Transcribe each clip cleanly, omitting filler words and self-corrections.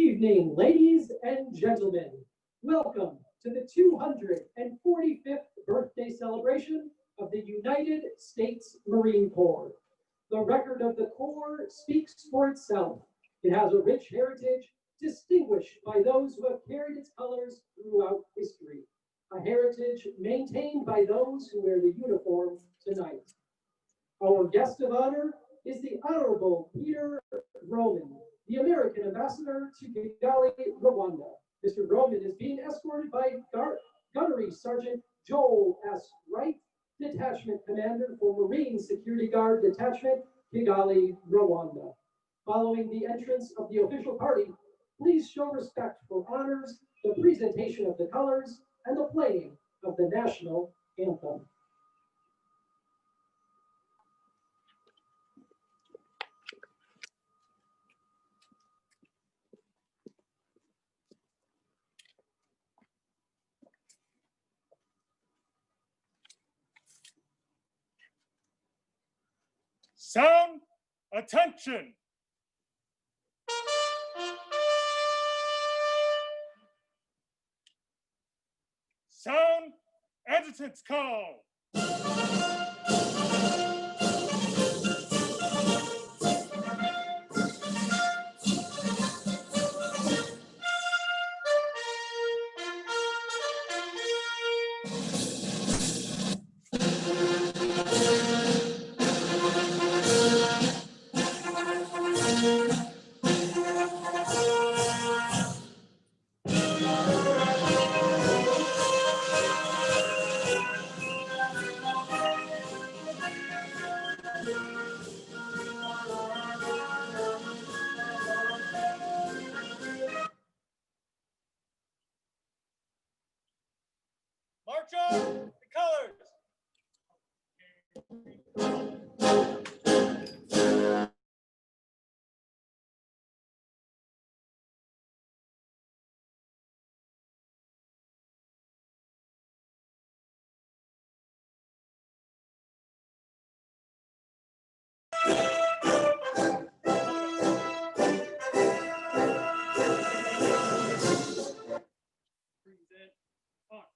evening, ladies and gentlemen. Welcome to the 245th birthday celebration of the United States Marine Corps. The record of the Corps speaks for itself. It has a rich heritage distinguished by those who have carried its colors throughout history, a heritage maintained by those who wear the uniform tonight. Our guest of honor is the Honorable Peter Roman, the American ambassador to Kigali, Rwanda. Mr. Roman is being escorted by Gunnery Sergeant Joel S. Wright, Detachment Commander for Marine Security Guard Detachment, Kigali, Rwanda. Following the entrance of the official party, please show respect for honors, the presentation of the colors, and the playing of the national anthem. Sound, attention! Sound, adjutant's call! March on the colors! Present arms.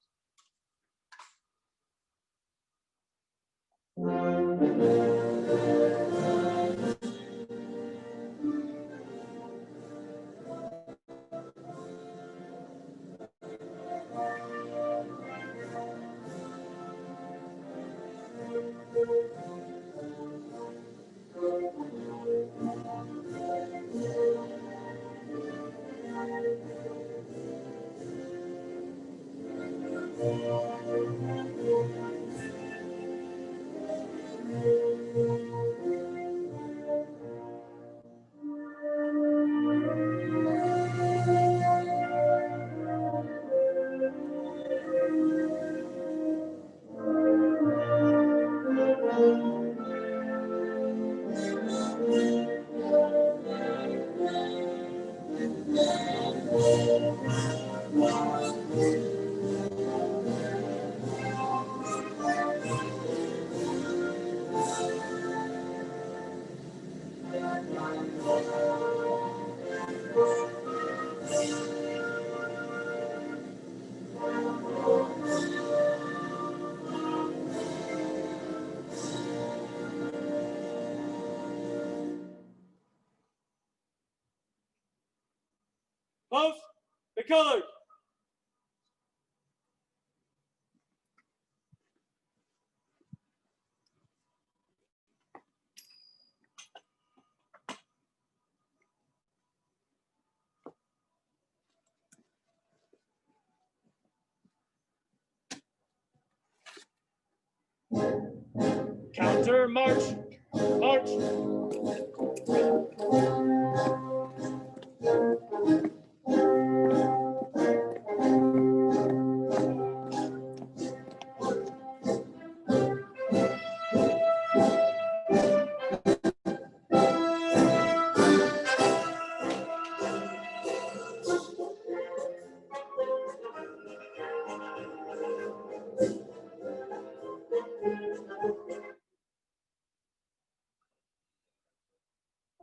Both the colors. Counter march, march.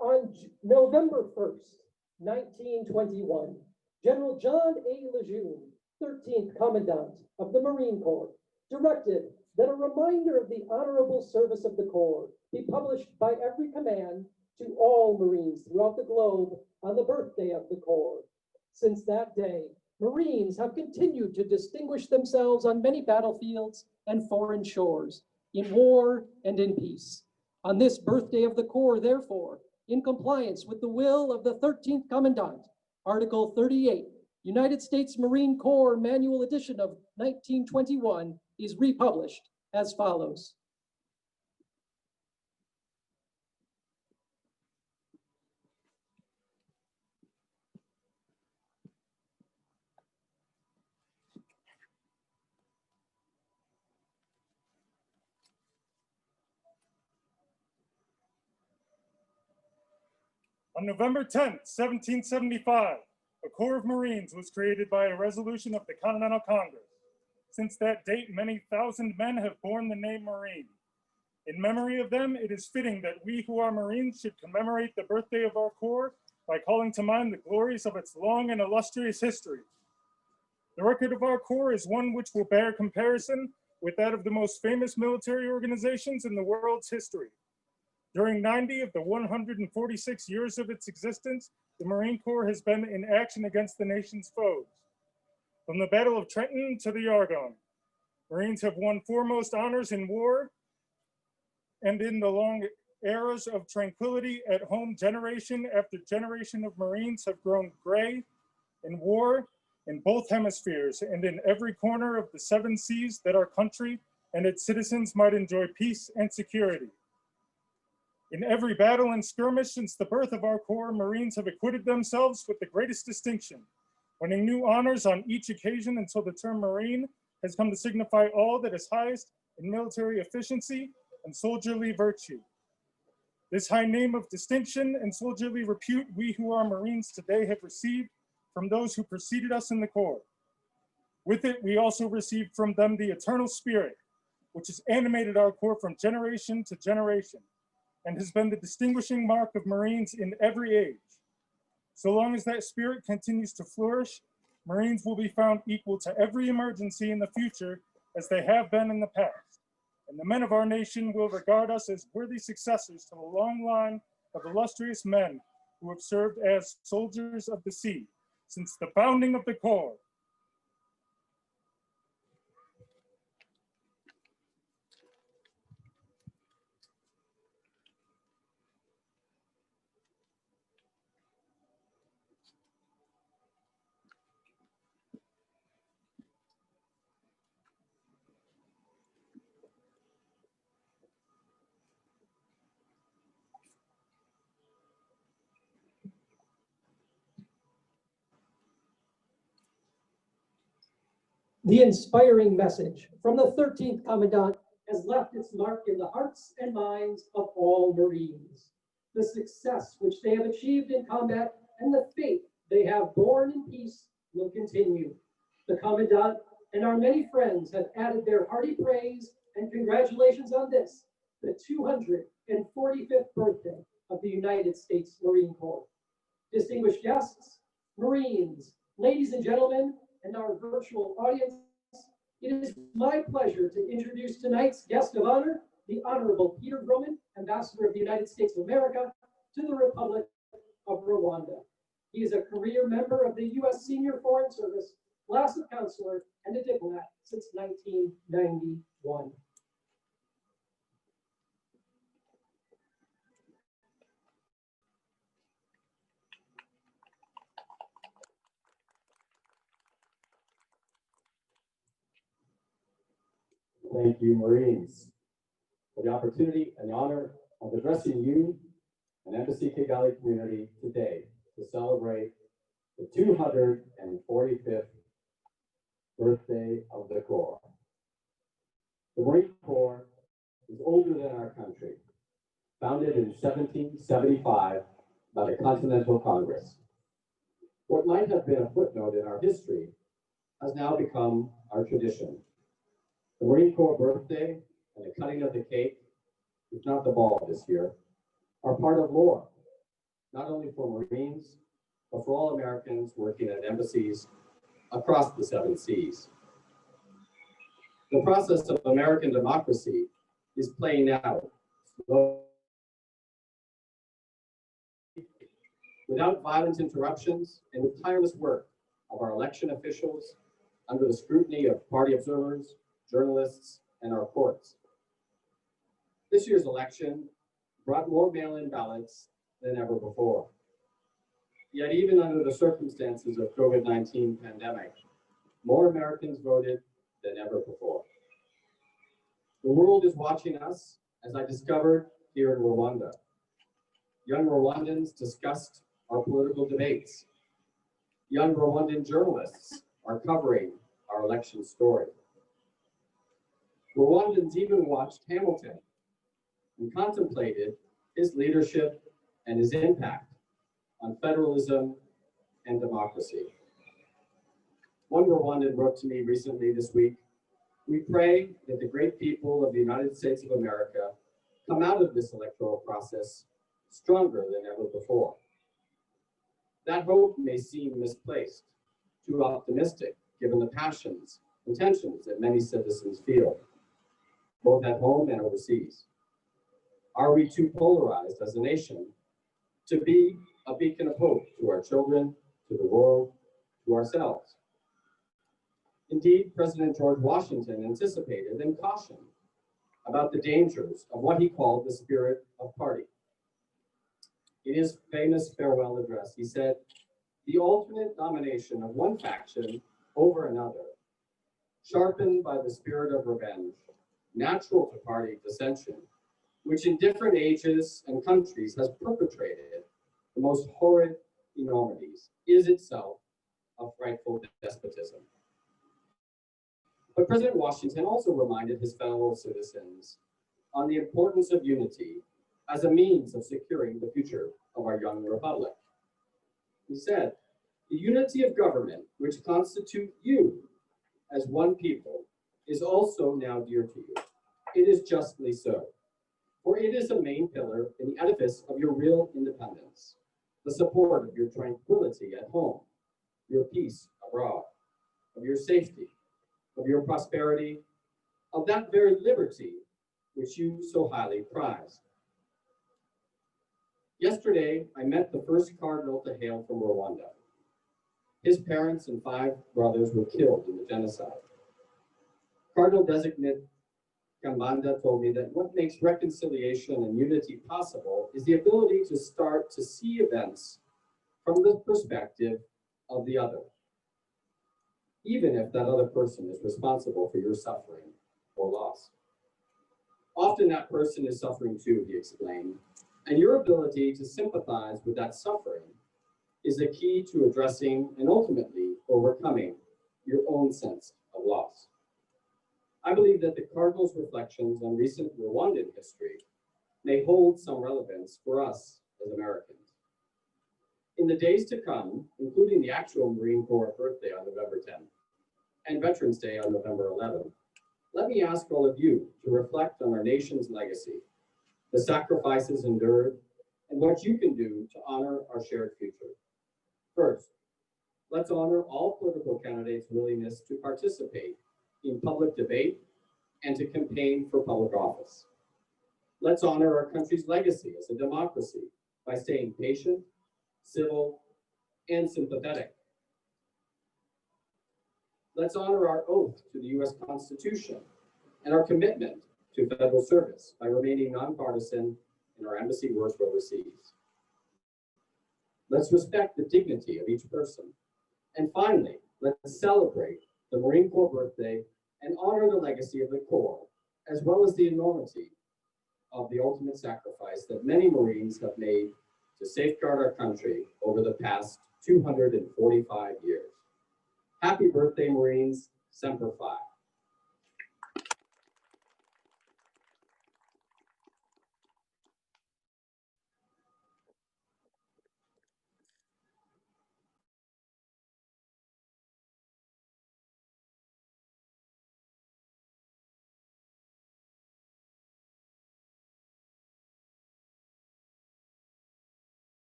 On November 1st, 1921, General John A. Lejeune, 13th Commandant of the Marine Corps, directed that a reminder of the honorable service of the Corps be published by every command to all Marines throughout the globe on the birthday of the Corps. Since that day, Marines have continued to distinguish themselves on many battlefields and foreign shores, in war and in peace. On this birthday of the Corps, therefore, in compliance with the will of the 13th Commandant, Article 38, United States Marine Corps Manual Edition of 1921 is republished as follows. On November 10th, 1775, a Corps of Marines was created by a resolution of the Continental Congress. Since that date, many thousand men have borne the name Marine. In memory of them, it is fitting that we who are Marines should commemorate the birthday of our Corps by calling to mind the glories of its long and illustrious history. The record of our Corps is one which will bear comparison with that of the most famous military organizations in the world's history. During 90 of the 146 years of its existence, the Marine Corps has been in action against the nation's foes. From the Battle of Trenton to the Argonne, Marines have won foremost honors in war, and in the long eras of tranquility at home, generation after generation of Marines have grown gray in war in both hemispheres and in every corner of the 7 seas that our country and its citizens might enjoy peace and security. In every battle and skirmish since the birth of our Corps, Marines have acquitted themselves with the greatest distinction, winning new honors on each occasion until the term Marine has come to signify all that is highest in military efficiency and soldierly virtue. This high name of distinction and soldierly repute we who are Marines today have received from those who preceded us in the Corps. With it, we also received from them the eternal spirit, which has animated our Corps from generation to generation, and has been the distinguishing mark of Marines in every age. So long as that spirit continues to flourish, Marines will be found equal to every emergency in the future as they have been in the past. And the men of our nation will regard us as worthy successors to the long line of illustrious men who have served as soldiers of the sea since the founding of the Corps. The inspiring message from the 13th Commandant has left its mark in the hearts and minds of all Marines. The success which they have achieved in combat and the faith they have borne in peace will continue. The Commandant and our many friends have added their hearty praise and congratulations on this, the 245th birthday of the United States Marine Corps. Distinguished guests, Marines, ladies and gentlemen, and our virtual audience, it is my pleasure to introduce tonight's guest of honor, the Honorable Peter Groman, Ambassador of the United States of America to the Republic of Rwanda. He is a career member of the U.S. Senior Foreign Service, class of counselor, and a diplomat since 1991. Thank you, Marines, for the opportunity and the honor of addressing you and Embassy Kigali community today to celebrate the 245th birthday of the Corps. The Marine Corps is older than our country, founded in 1775 by the Continental Congress. What might have been a footnote in our history has now become our tradition. The Marine Corps birthday and the cutting of the cake, if not the ball this year, are part of lore, not only for Marines, but for all Americans working at embassies across the 7 seas. The process of American democracy is playing out slowly, without violent interruptions and with tireless work of our election officials under the scrutiny of party observers, journalists, and our courts. This year's election brought more mail-in ballots than ever before. Yet even under the circumstances of COVID-19 pandemic, more Americans voted than ever before. The world is watching us, as I discovered here in Rwanda. Young Rwandans discussed our political debates. Young Rwandan journalists are covering our election story. Rwandans even watched Hamilton and contemplated his leadership and his impact on federalism and democracy. One Rwandan wrote to me recently this week, "We pray that the great people of the United States of America come out of this electoral process stronger than ever before." That hope may seem misplaced, too optimistic, given the passions and tensions that many citizens feel, both at home and overseas. Are we too polarized as a nation to be a beacon of hope to our children, to the world, to ourselves? Indeed, President George Washington anticipated and cautioned about the dangers of what he called the spirit of party. In his famous farewell address, he said, "The alternate domination of one faction over another, sharpened by the spirit of revenge, natural to party dissension, which in different ages and countries has perpetrated the most horrid enormities, is itself a frightful despotism." But President Washington also reminded his fellow citizens on the importance of unity as a means of securing the future of our young republic. He said, "The unity of government, which constitute you as one people, is also now dear to you. It is justly so, for it is a main pillar in the edifice of your real independence, the support of your tranquility at home, your peace abroad, of your safety, of your prosperity, of that very liberty which you so highly prize." Yesterday, I met the first cardinal to hail from Rwanda. His parents and 5 brothers were killed in the genocide. Cardinal designate Kambanda told me that what makes reconciliation and unity possible is the ability to start to see events from the perspective of the other, even if that other person is responsible for your suffering or loss. Often that person is suffering too, he explained, and your ability to sympathize with that suffering is the key to addressing and ultimately overcoming your own sense of loss. I believe that the Cardinal's reflections on recent Rwandan history may hold some relevance for us as Americans. In the days to come, including the actual Marine Corps birthday on November 10th and Veterans Day on November 11th, let me ask all of you to reflect on our nation's legacy, the sacrifices endured, and what you can do to honor our shared future. First, let's honor all political candidates' willingness to participate in public debate and to campaign for public office. Let's honor our country's legacy as a democracy by staying patient, civil, and sympathetic. Let's honor our oath to the U.S. Constitution and our commitment to federal service by remaining nonpartisan in our embassy work overseas. Let's respect the dignity of each person. And finally, let's celebrate the Marine Corps birthday and honor the legacy of the Corps, as well as the enormity of the ultimate sacrifice that many Marines have made to safeguard our country over the past 245 years. Happy birthday, Marines, Semper Fi.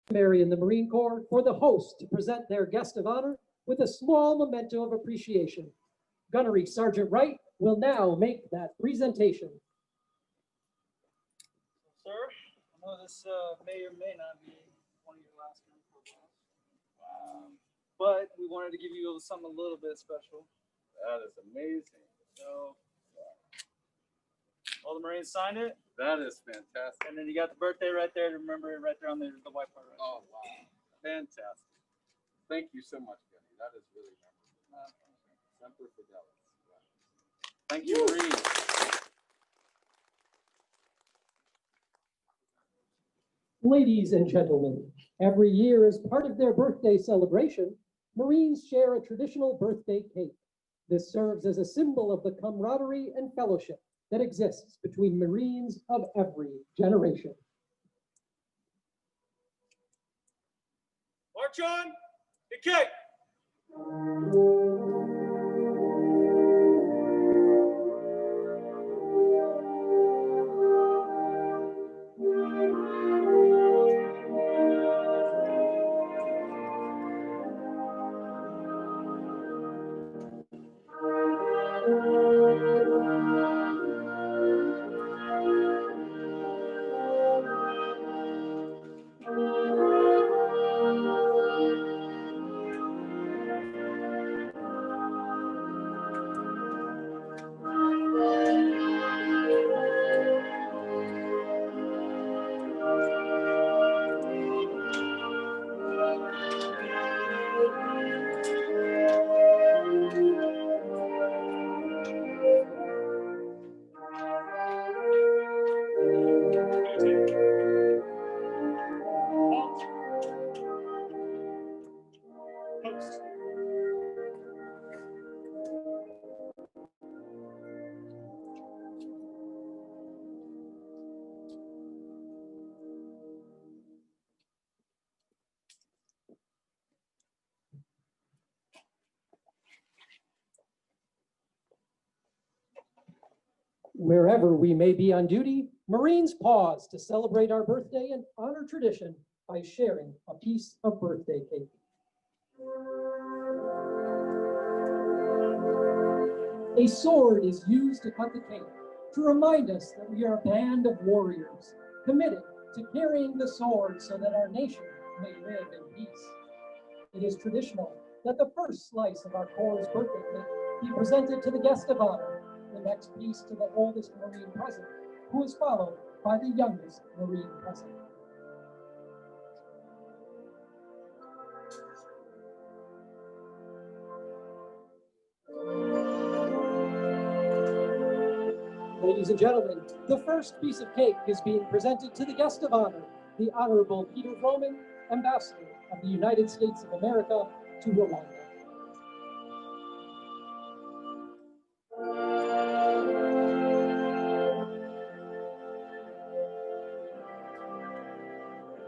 customary in the Marine Corps for the host to present their guest of honor with a small memento of appreciation. Gunnery Sergeant Wright will now make that presentation. Sir, I know this may or may not be one of your last Marine Corps balls. But we wanted to give you something a little bit special. That is amazing. So, all the Marines signed it, That is fantastic. and then you got the birthday right there to remember it right there on the white part. Right Oh, wow. Fantastic. Thank you so much, Gunny. That is really memorable. Semper fidelis. Wow. Thank you, Marines. Ladies and gentlemen, every year as part of their birthday celebration, Marines share a traditional birthday cake. This serves as a symbol of the camaraderie and fellowship that exists between Marines of every generation. March on, the cake. Post. Wherever we may be on duty, Marines pause to celebrate our birthday and honor tradition by sharing a piece of birthday cake. A sword is used to cut the cake to remind us that we are a band of warriors committed to carrying the sword so that our nation may live in peace. It is traditional that the first slice of our Corps' birthday cake be presented to the guest of honor, the next piece to the oldest Marine present, who is followed by the youngest Marine present. Ladies and gentlemen, the first piece of cake is being presented to the guest of honor, the Honorable Peter Roman, Ambassador of the United States of America to Rwanda.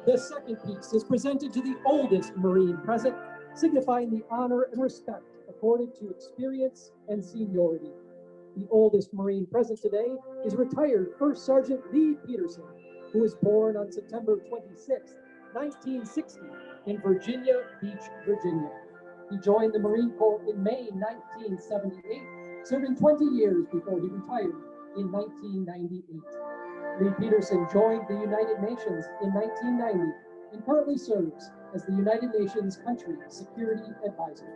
The second piece is presented to the oldest Marine present, signifying the honor and respect accorded to experience and seniority. The oldest Marine present today is retired First Sergeant Lee Peterson, who was born on September 26, 1960 in Virginia Beach, Virginia. He joined the Marine Corps in May 1978, serving 20 years before he retired in 1998. Lee Peterson joined the United Nations in 1990 and currently serves as the United Nations Country Security Advisor.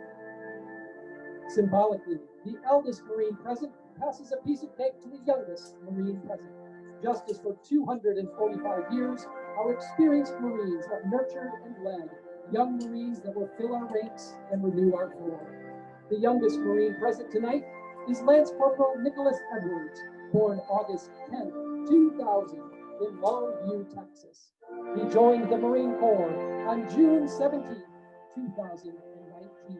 Symbolically, the eldest Marine present passes a piece of cake to the youngest Marine present. Just as for 245 years, our experienced Marines have nurtured and led young Marines that will fill our ranks and renew our Corps. The youngest Marine present tonight is Lance Corporal Nicholas Edwards, born August 10, 2000 in Longview, Texas. He joined the Marine Corps on June 17, 2019.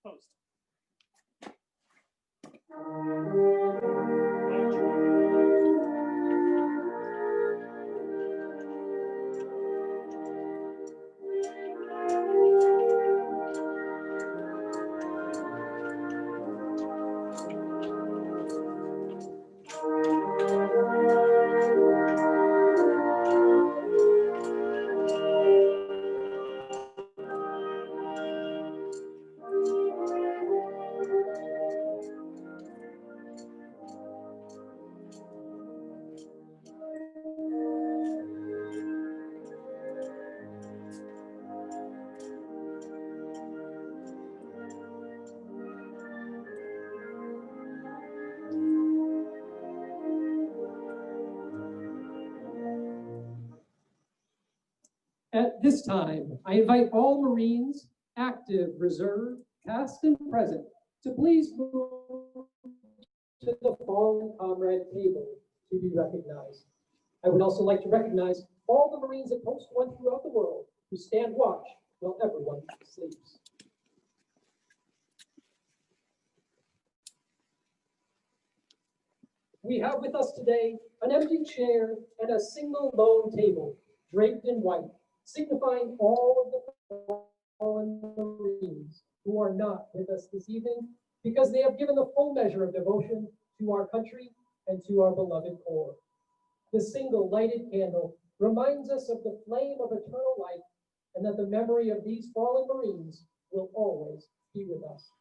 Post. March. At this time, I invite all Marines, active, reserve, past, and present, to please move to the fallen comrade table to be recognized. I would also like to recognize all the Marines at Post 1 throughout the world who stand watch while everyone sleeps. We have with us today an empty chair and a single lone table draped in white, signifying all of the fallen Marines who are not with us this evening because they have given the full measure of devotion to our country and to our beloved Corps. The single lighted candle reminds us of the flame of eternal life and that the memory of these fallen Marines will always be with us.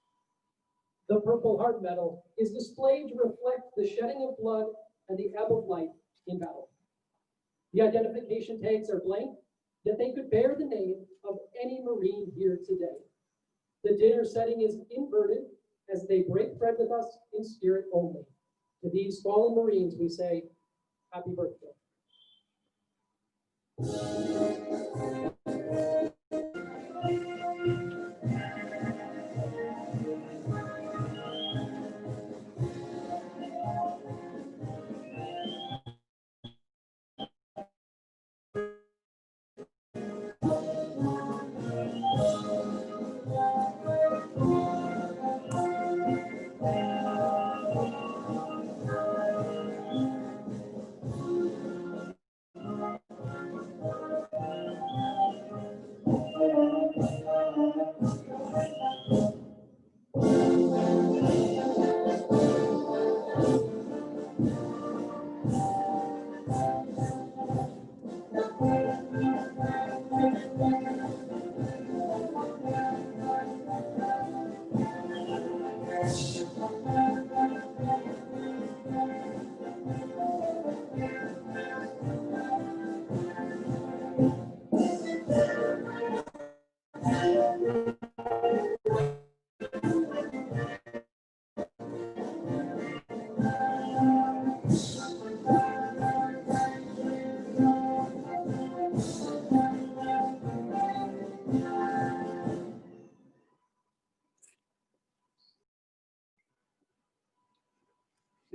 The Purple Heart Medal is displayed to reflect the shedding of blood and the ebb of light in battle. The identification tags are blank, yet they could bear the name of any Marine here today. The dinner setting is inverted as they break bread with us in spirit only. To these fallen Marines, we say, happy birthday.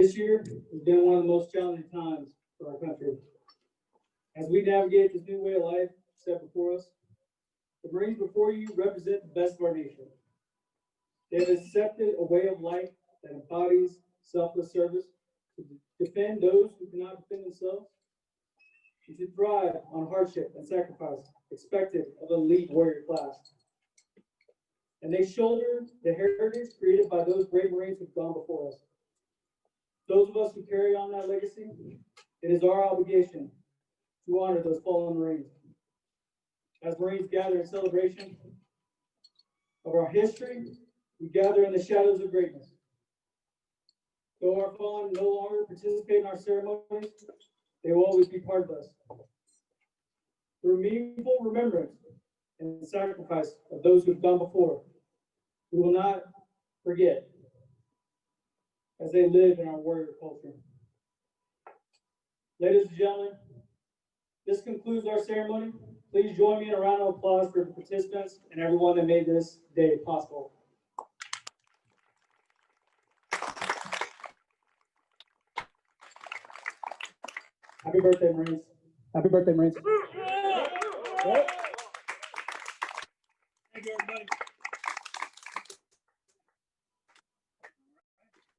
This year has been one of the most challenging times for our country. As we navigate this new way of life set before us, the Marines before you represent the best of our nation. They have accepted a way of life that embodies selfless service to defend those who cannot defend themselves, and to thrive on hardship and sacrifice expected of an elite warrior class. And they shoulder the heritage created by those great Marines who've gone before us. Those of us who carry on that legacy, it is our obligation to honor those fallen Marines. As Marines gather in celebration of our history, we gather in the shadows of greatness. Though our fallen no longer participate in our ceremonies, they will always be part of us. Through meaningful remembrance and sacrifice of those who have gone before, we will not forget as they live in our warrior culture. Ladies and gentlemen, this concludes our ceremony. Please join me in a round of applause for the participants and everyone that made this day possible. Happy birthday, Marines. Happy birthday, Marines. Yep.